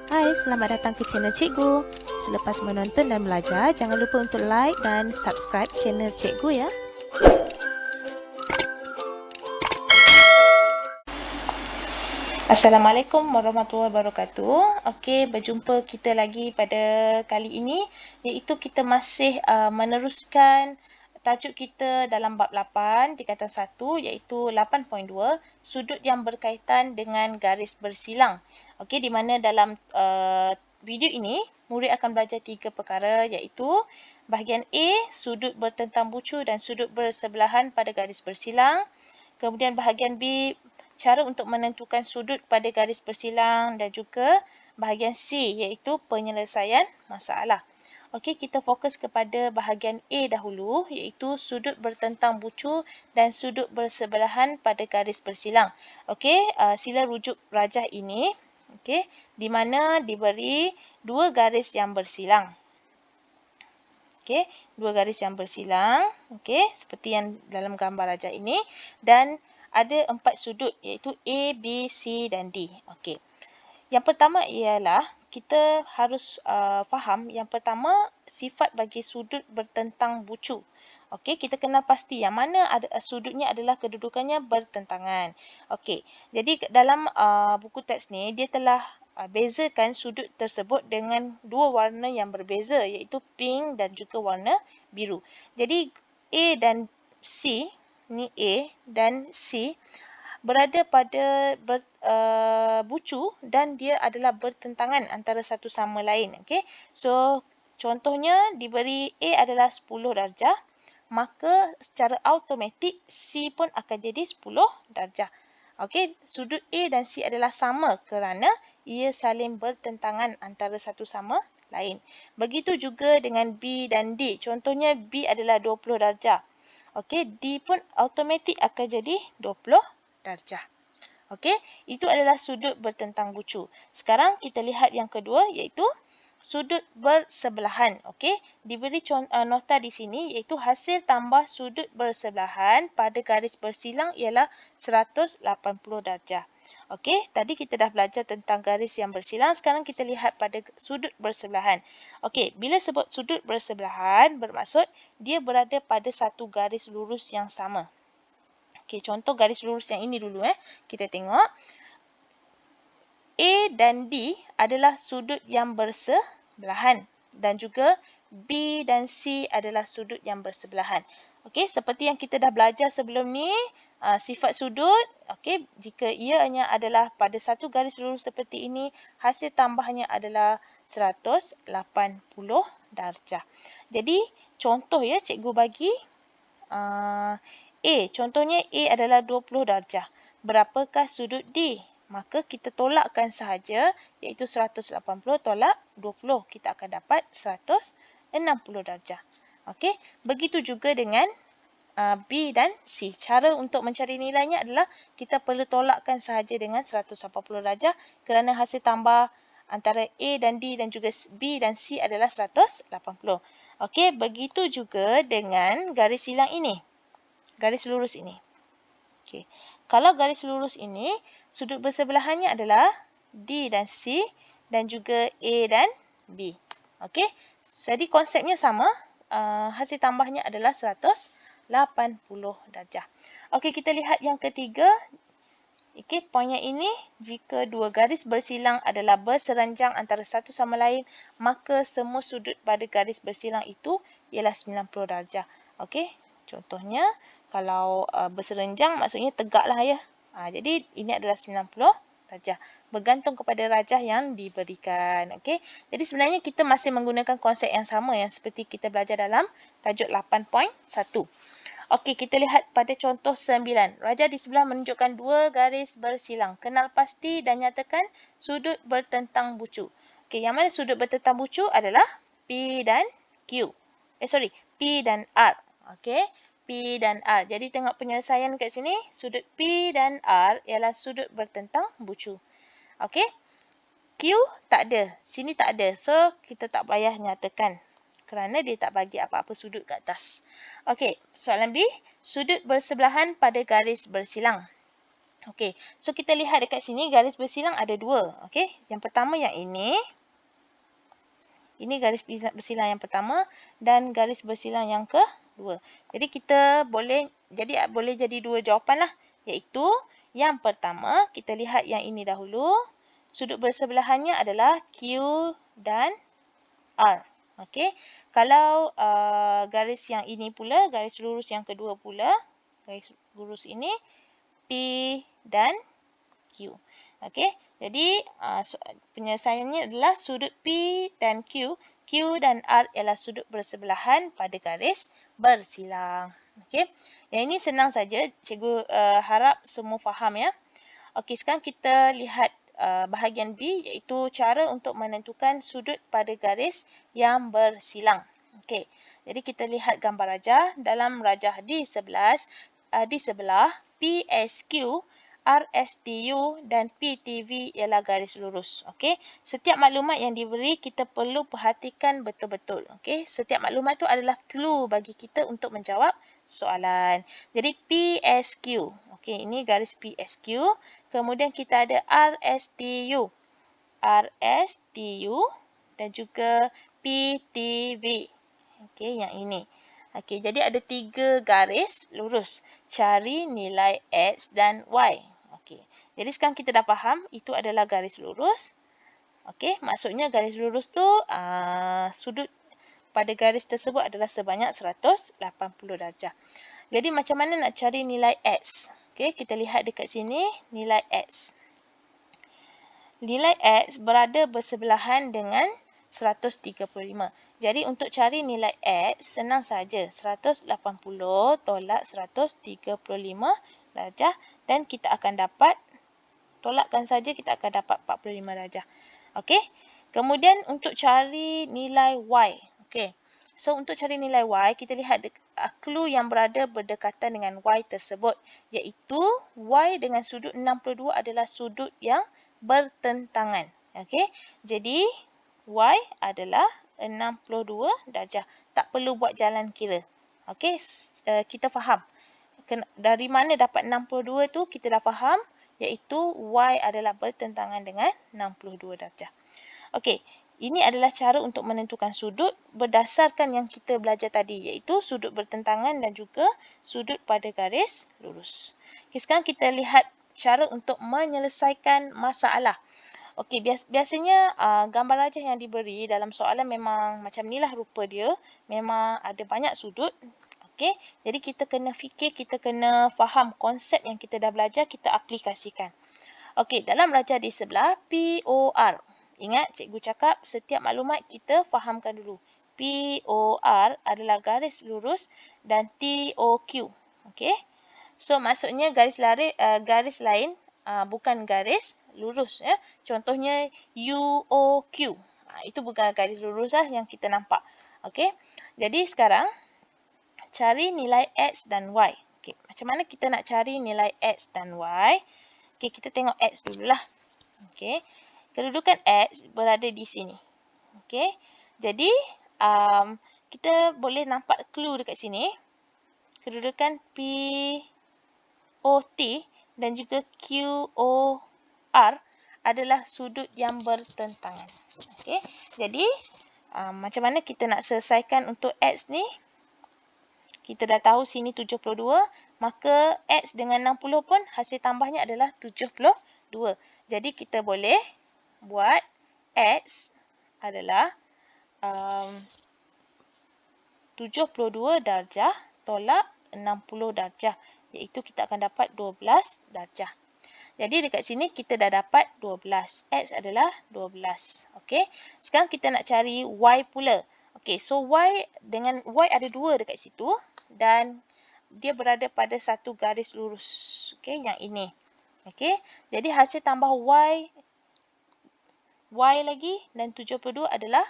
Hai, selamat datang ke channel Cikgu. Selepas menonton dan belajar, jangan lupa untuk like dan subscribe channel Cikgu ya. Assalamualaikum warahmatullahi wabarakatuh. Okey, berjumpa kita lagi pada kali ini, iaitu kita masih meneruskan tajuk kita dalam bab 8 tingkatan 1, iaitu 8.2, sudut yang berkaitan dengan garis bersilang. Okey, di mana dalam video ini murid akan belajar 3 perkara, iaitu bahagian A, sudut bertentang bucu dan sudut bersebelahan pada garis bersilang. Kemudian bahagian B, cara untuk menentukan sudut pada garis bersilang, dan juga bahagian C iaitu penyelesaian masalah. Okey, kita fokus kepada bahagian A dahulu, iaitu sudut bertentang bucu dan sudut bersebelahan pada garis bersilang. Okey, sila rujuk rajah ini, okey, di mana diberi dua garis yang bersilang. Okey, dua garis yang bersilang, okey, seperti yang dalam gambar rajah ini, dan ada 4 sudut, iaitu A, B, C dan D. Okey. Yang pertama ialah kita harus faham yang pertama sifat bagi sudut bertentang bucu. Okey, kita kenal pasti yang mana ada sudutnya adalah kedudukannya bertentangan. Okey, jadi dalam buku teks ni dia telah bezakan sudut tersebut dengan dua warna yang berbeza, iaitu pink dan juga warna biru. Jadi A dan C, ni A dan C berada pada bucu dan dia adalah bertentangan antara satu sama lain. Okay? So, contohnya diberi A adalah 10 darjah, maka secara automatik C pun akan jadi 10 darjah. Okay? Sudut A dan C adalah sama kerana ia saling bertentangan antara satu sama lain. Begitu juga dengan B dan D. Contohnya B adalah 20 darjah. Okey, D pun automatik akan jadi 20 darjah. Okey, itu adalah sudut bertentang bucu. Sekarang kita lihat yang kedua, iaitu sudut bersebelahan. Okey, diberi nota di sini, iaitu hasil tambah sudut bersebelahan pada garis bersilang ialah 180 darjah. Okey, tadi kita dah belajar tentang garis yang bersilang, sekarang kita lihat pada sudut bersebelahan. Okey, bila sebut sudut bersebelahan, bermaksud dia berada pada satu garis lurus yang sama. Okey, contoh garis lurus yang ini dulu. Kita tengok. A dan D adalah sudut yang bersebelahan. Dan juga B dan C adalah sudut yang bersebelahan. Okey, seperti yang kita dah belajar sebelum ni, sifat sudut, okey, jika ianya adalah pada satu garis lurus seperti ini, hasil tambahnya adalah 180 darjah. Jadi, contoh ya cikgu bagi A, contohnya A adalah 20 darjah. Berapakah sudut D? Maka kita tolakkan sahaja, iaitu 180 tolak 20. Kita akan dapat 160 darjah. Okey, begitu juga dengan B dan C. Cara untuk mencari nilainya adalah kita perlu tolakkan sahaja dengan 180 darjah kerana hasil tambah antara A dan D dan juga B dan C adalah 180. Okey, begitu juga dengan garis silang ini. Garis lurus ini. Okey. Kalau garis lurus ini, sudut bersebelahannya adalah D dan C dan juga A dan B. Okey. Jadi konsepnya sama. Hasil tambahnya adalah 180 darjah. Okey, kita lihat yang ketiga. Okey, poinnya ini, jika dua garis bersilang adalah berseranjang antara satu sama lain, maka semua sudut pada garis bersilang itu ialah 90 darjah. Okey, contohnya, kalau berserenjang maksudnya tegaklah ya. Jadi ini adalah 90 darjah. Bergantung kepada rajah yang diberikan. Okey. Jadi sebenarnya kita masih menggunakan konsep yang sama yang seperti kita belajar dalam tajuk 8.1. Okey, kita lihat pada contoh 9. Rajah di sebelah menunjukkan dua garis bersilang. Kenal pasti dan nyatakan sudut bertentang bucu. Okey, yang mana sudut bertentang bucu adalah P dan Q. P dan R. Okey. P dan R. Jadi tengok penyelesaian kat sini, sudut P dan R ialah sudut bertentang bucu. Okey. Q tak ada. Sini tak ada. So, kita tak payah nyatakan kerana dia tak bagi apa-apa sudut kat atas. Okey, soalan B, sudut bersebelahan pada garis bersilang. Okey, so kita lihat dekat sini garis bersilang ada dua. Okey, yang pertama yang ini. Ini garis bersilang yang pertama dan garis bersilang yang kedua. Jadi kita boleh jadi dua jawapan lah. Iaitu yang pertama kita lihat yang ini dahulu. Sudut bersebelahannya adalah Q dan R. Okey. Kalau garis yang ini pula, garis lurus yang kedua pula, garis lurus ini P dan Q. Okey. Jadi penyelesaiannya adalah sudut P dan Q. Q dan R ialah sudut bersebelahan pada garis bersilang. Okey. Yang ini senang saja. Cikgu harap semua faham ya. Okey, sekarang kita lihat bahagian B iaitu cara untuk menentukan sudut pada garis yang bersilang. Okey. Jadi kita lihat gambar rajah. Dalam rajah D11 di sebelah PSQ, RSTU dan PTV ialah garis lurus. Okey. Setiap maklumat yang diberi kita perlu perhatikan betul-betul. Okey. Setiap maklumat tu adalah clue bagi kita untuk menjawab soalan. Jadi PSQ. Okey, ini garis PSQ. Kemudian kita ada RSTU. RSTU dan juga PTV. Okey, yang ini. Okey, jadi ada 3 garis lurus. Cari nilai X dan Y. Okey. Jadi sekarang kita dah faham itu adalah garis lurus. Okey, maksudnya garis lurus tu sudut pada garis tersebut adalah sebanyak 180 darjah. Jadi macam mana nak cari nilai X? Okey, kita lihat dekat sini nilai X. Nilai X berada bersebelahan dengan 135. Jadi untuk cari nilai X senang saja. 180 tolak 135 darjah dan kita akan dapat, tolakkan saja kita akan dapat 45 darjah. Okey. Kemudian untuk cari nilai Y. Okey. So untuk cari nilai Y, kita lihat clue yang berada berdekatan dengan Y tersebut. Iaitu Y dengan sudut 62 adalah sudut yang bertentangan. Okey. Jadi Y adalah 62 darjah. Tak perlu buat jalan kira. Okey. Kita faham. Dari mana dapat 62 tu kita dah faham. Iaitu Y adalah bertentangan dengan 62 darjah. Okey. Ini adalah cara untuk menentukan sudut berdasarkan yang kita belajar tadi. Iaitu sudut bertentangan dan juga sudut pada garis lurus. Okay, sekarang kita lihat cara untuk menyelesaikan masalah. Okey, biasanya gambar rajah yang diberi dalam soalan memang macam inilah rupa dia. Memang ada banyak sudut. Okey, jadi kita kena fikir, kita kena faham konsep yang kita dah belajar, kita aplikasikan. Okey, dalam rajah di sebelah POR. Ingat, cikgu cakap setiap maklumat kita fahamkan dulu. POR adalah garis lurus dan TOQ. Okey. So maksudnya garis lain bukan garis lurus ya. Contohnya UOQ. Itu bukan garis lurus lah yang kita nampak. Okey. Jadi sekarang cari nilai X dan Y. Okey, macam mana kita nak cari nilai X dan Y? Okey, kita tengok X dululah. Okey. Kedudukan X berada di sini. Okey. Jadi kita boleh nampak clue dekat sini. Kedudukan POT dan juga QOR adalah sudut yang bertentangan. Okey. Jadi macam mana kita nak selesaikan untuk X ni? Kita dah tahu sini 72, maka X dengan 60 pun hasil tambahnya adalah 72. Jadi kita boleh buat X adalah 72 darjah tolak 60 darjah. Iaitu kita akan dapat 12 darjah. Jadi dekat sini kita dah dapat 12. X adalah 12. Okey. Sekarang kita nak cari Y pula. Okey, so Y ada 2 dekat situ dan dia berada pada satu garis lurus. Okey, yang ini. Okey. Jadi hasil tambah Y lagi dan 72 adalah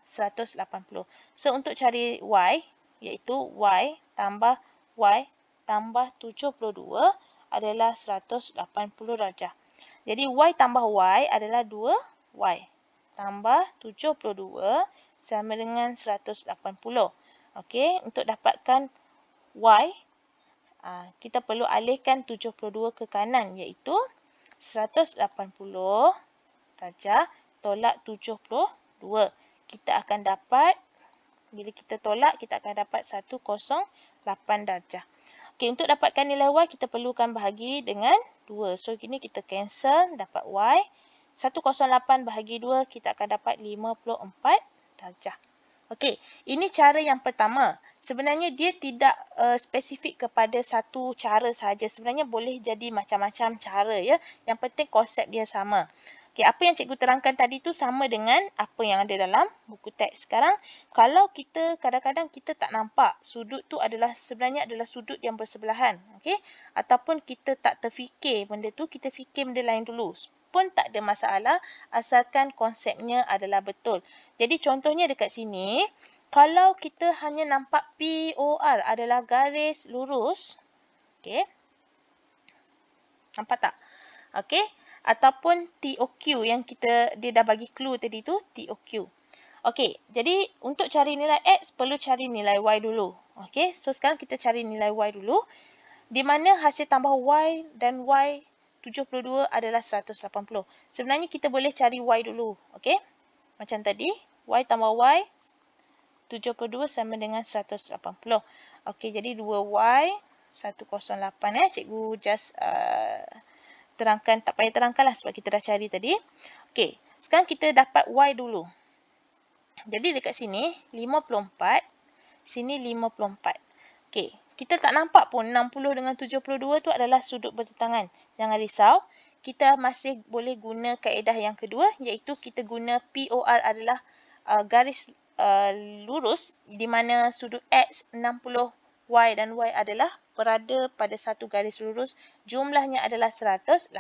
180. So untuk cari Y iaitu Y tambah 72 adalah 180 darjah. Jadi Y tambah Y adalah 2Y tambah 72 sama dengan 180. Okey, untuk dapatkan Y Kita perlu alihkan 72 ke kanan, iaitu 180 darjah tolak 72. Kita akan dapat, bila kita tolak, kita akan dapat 108 darjah. Okey, untuk dapatkan nilai Y, kita perlukan bahagi dengan 2. So, ini kita cancel, dapat Y. 108 bahagi 2, kita akan dapat 54 darjah. Okey, ini cara yang pertama. Sebenarnya dia tidak spesifik kepada satu cara sahaja. Sebenarnya boleh jadi macam-macam cara, ya. Yang penting konsep dia sama. Okey, apa yang cikgu terangkan tadi tu sama dengan apa yang ada dalam buku teks. Sekarang, kalau kita kadang-kadang kita tak nampak sudut tu sebenarnya adalah sudut yang bersebelahan. Okey, ataupun kita tak terfikir benda tu, kita fikir benda lain dulu. Pun tak ada masalah asalkan konsepnya adalah betul. Jadi contohnya dekat sini, kalau kita hanya nampak POR adalah garis lurus, okey. Nampak tak? Okey, ataupun TOQ yang dia dah bagi clue tadi tu, TOQ. Okey, jadi untuk cari nilai X perlu cari nilai Y dulu. Okey, so sekarang kita cari nilai Y dulu. Di mana hasil tambah Y dan Y 72 adalah 180. Sebenarnya kita boleh cari Y dulu. Okey, macam tadi. Y tambah Y 72 sama dengan 180. Okey, jadi 2Y 108. Cikgu just terangkan, tak payah terangkan lah sebab kita dah cari tadi. Okey, sekarang kita dapat Y dulu. Jadi dekat sini 54, sini 54. Okey, kita tak nampak pun 60 dengan 72 tu adalah sudut bertentangan. Jangan risau, kita masih boleh guna kaedah yang kedua, iaitu kita guna POR adalah garis lurus di mana sudut X 60 Y dan Y adalah berada pada satu garis lurus, jumlahnya adalah 180.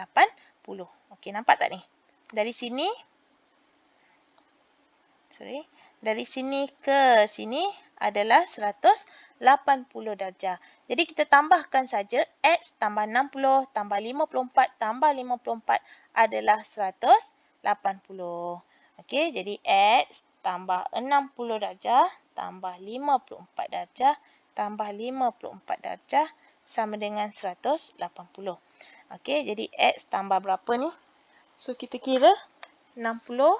Okey, nampak tak ni? Dari sini ke sini adalah 180 darjah. Jadi kita tambahkan saja X tambah 60 tambah 54 tambah 54 adalah 180. Okey, jadi X tambah 60 darjah tambah 54 darjah tambah 54 darjah sama dengan 180. Okey, jadi X tambah berapa ni? So, kita kira 60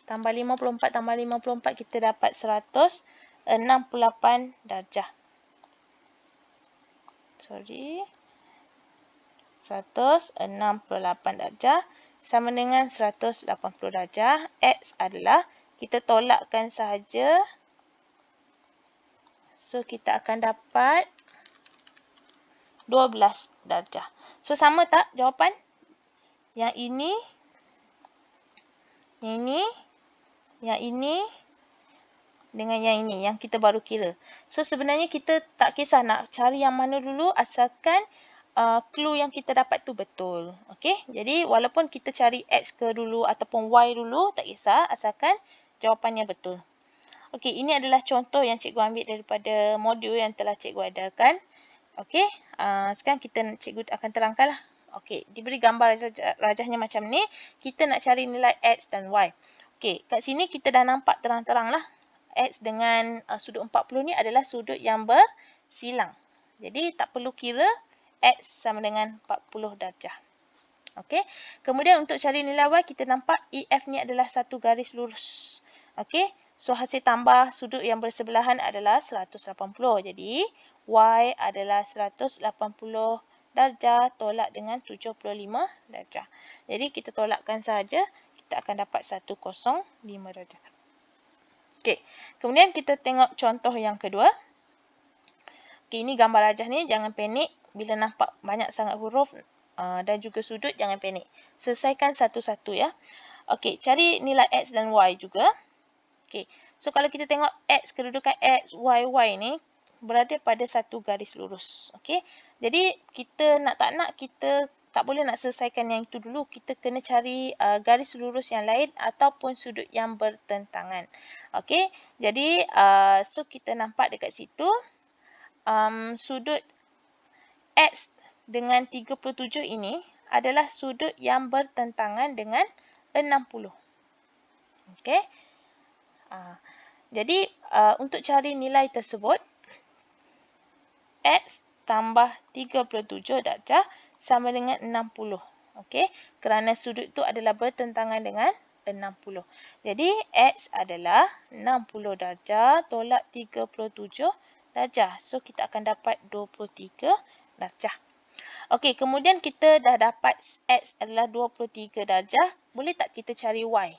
tambah 54 tambah 54, kita dapat 168 darjah. 168 darjah sama dengan 180 darjah. X adalah, kita tolakkan sahaja. So, kita akan dapat 12 darjah. So, sama tak jawapan? Yang ini, yang ini dengan yang ini, yang kita baru kira. So, sebenarnya kita tak kisah nak cari yang mana dulu, asalkan clue yang kita dapat tu betul. Okey, jadi walaupun kita cari X ke dulu ataupun Y dulu, tak kisah, asalkan jawapannya betul. Okey, ini adalah contoh yang cikgu ambil daripada modul yang telah cikgu adakan. Okey, sekarang cikgu akan terangkanlah. Okey, diberi gambar rajahnya macam ni. Kita nak cari nilai X dan Y. Okey, kat sini kita dah nampak terang-terang lah. X dengan sudut 40 ni adalah sudut yang bersilang. Jadi, tak perlu kira X sama dengan 40 darjah. Okey, kemudian untuk cari nilai Y, kita nampak EF ni adalah satu garis lurus. Okey, so hasil tambah sudut yang bersebelahan adalah 180. Jadi, Y adalah 180 darjah tolak dengan 75 darjah. Jadi, kita tolakkan saja, kita akan dapat 105 darjah. Okey, kemudian kita tengok contoh yang kedua. Okey, ini gambar rajah ni, jangan panik. Bila nampak banyak sangat huruf dan juga sudut, jangan panik. Selesaikan satu-satu ya. Okey, cari nilai X dan Y juga. Okey, so kalau kita tengok X, kedudukan X, Y, Y ni berada pada satu garis lurus. Okey, jadi kita tak nak, kita tak boleh nak selesaikan yang itu dulu. Kita kena cari garis lurus yang lain ataupun sudut yang bertentangan. Okey, jadi so kita nampak dekat situ sudut X dengan 37 ini adalah sudut yang bertentangan dengan 60. Okey. Jadi untuk cari nilai tersebut, X tambah 37 darjah sama dengan 60. Okey, kerana sudut tu adalah bertentangan dengan 60. Jadi X adalah 60 darjah tolak 37 darjah. So kita akan dapat 23 darjah. Okey, kemudian kita dah dapat X adalah 23 darjah. Boleh tak kita cari Y?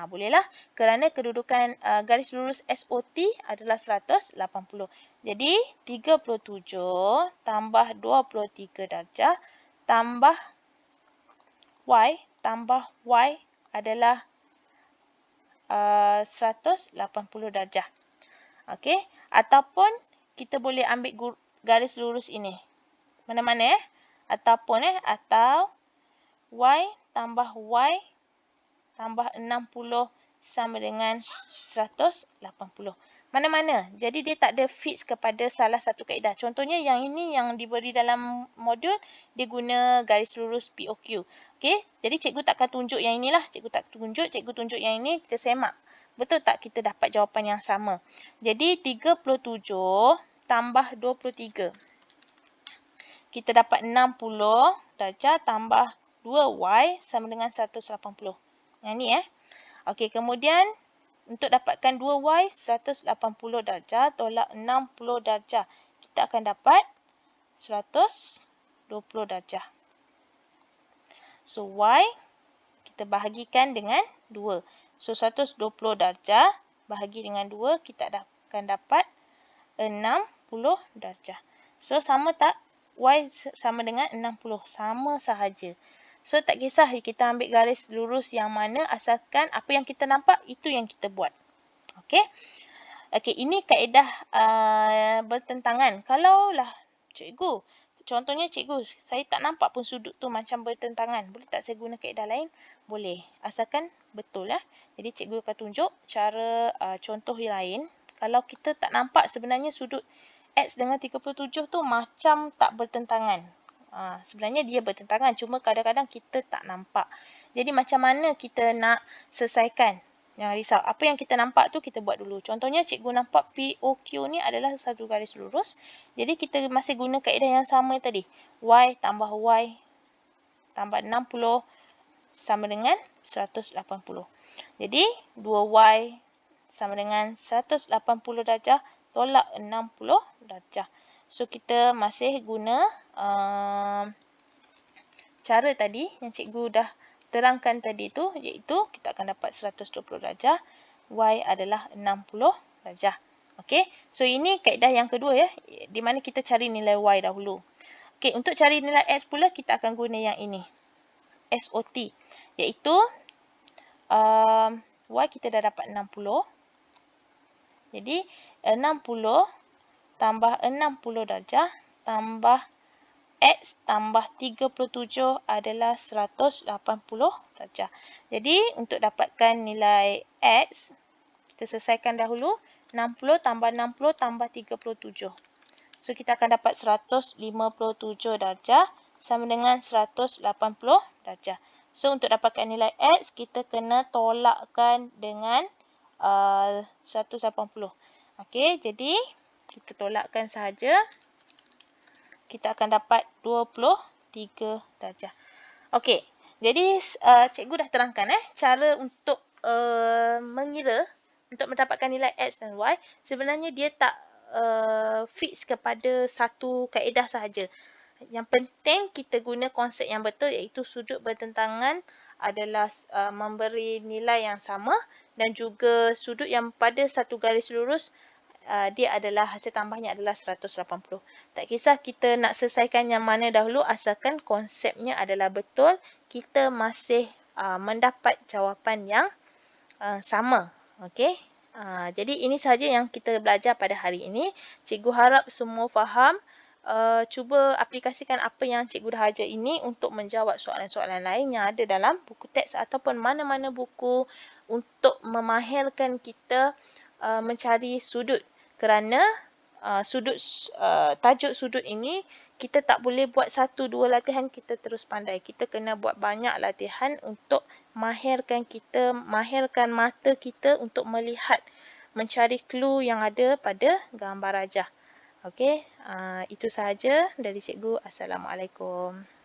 Bolehlah. Kerana kedudukan garis lurus SOT adalah 180. Jadi, 37 tambah 23 darjah tambah Y adalah 180 darjah. Okey, ataupun kita boleh ambil garis lurus ini. Mana-mana ataupun atau Y tambah 60 sama dengan 180. Mana-mana. Jadi dia tak ada fix kepada salah satu kaedah. Contohnya yang ini yang diberi dalam modul, dia guna garis lurus POQ. Okey, jadi cikgu takkan tunjuk yang inilah. Cikgu tak tunjuk, cikgu tunjuk yang ini, kita semak. Betul tak kita dapat jawapan yang sama? Jadi 37 tambah 23. Kita dapat 60 darjah tambah 2Y sama dengan 180. Yang ni Okey, kemudian untuk dapatkan 2Y 180 darjah tolak 60 darjah. Kita akan dapat 120 darjah. So Y kita bahagikan dengan 2. So 120 darjah bahagi dengan 2, kita akan dapat 60 darjah. So sama tak? Y sama dengan 60. Sama sahaja. So tak kisah kita ambil garis lurus yang mana, asalkan apa yang kita nampak itu yang kita buat. Okey. Okey, ini kaedah bertentangan. Kalaulah cikgu, contohnya cikgu, saya tak nampak pun sudut tu macam bertentangan. Boleh tak saya guna kaedah lain? Boleh. Asalkan betul Jadi cikgu akan tunjuk cara contoh yang lain. Kalau kita tak nampak sebenarnya sudut X dengan 37 tu macam tak bertentangan. Sebenarnya dia bertentangan, cuma kadang-kadang kita tak nampak. Jadi macam mana kita nak selesaikan? Jangan risau. Apa yang kita nampak tu kita buat dulu. Contohnya cikgu nampak POQ ni adalah satu garis lurus. Jadi kita masih guna kaedah yang sama tadi. Y tambah Y tambah 60 sama dengan 180. Jadi 2Y sama dengan 180 darjah tolak 60 darjah. So, kita masih guna cara tadi yang cikgu dah terangkan tadi tu, iaitu kita akan dapat 120 darjah, Y adalah 60 darjah. Okey, so ini kaedah yang kedua di mana kita cari nilai Y dahulu. Okey, untuk cari nilai X pula kita akan guna yang ini, SOT, iaitu Y kita dah dapat 60. Jadi 60 tambah 60 darjah tambah X tambah 37 adalah 180 darjah. Jadi untuk dapatkan nilai X, kita selesaikan dahulu. 60 tambah 60 tambah 37. So kita akan dapat 157 darjah sama dengan 180 darjah. So untuk dapatkan nilai X, kita kena tolakkan dengan 180. Okey, jadi kita tolakkan sahaja. Kita akan dapat 23 darjah. Okey, jadi cikgu dah terangkan cara untuk mengira untuk mendapatkan nilai X dan Y. Sebenarnya dia tak fix kepada satu kaedah sahaja. Yang penting kita guna konsep yang betul, iaitu sudut bertentangan adalah memberi nilai yang sama, dan juga sudut yang pada satu garis lurus dia adalah hasil tambahnya adalah 180. Tak kisah kita nak selesaikan yang mana dahulu, asalkan konsepnya adalah betul, kita masih mendapat jawapan yang sama. Okey. Jadi ini sahaja yang kita belajar pada hari ini. Cikgu harap semua faham. Cuba aplikasikan apa yang cikgu dah ajar ini untuk menjawab soalan-soalan lain yang ada dalam buku teks ataupun mana-mana buku untuk memahirkan kita mencari sudut. Kerana tajuk sudut ini kita tak boleh buat 1-2 latihan kita terus pandai. Kita kena buat banyak latihan untuk mahirkan mata kita untuk melihat, mencari clue yang ada pada gambar rajah. Okey, itu sahaja dari cikgu. Assalamualaikum.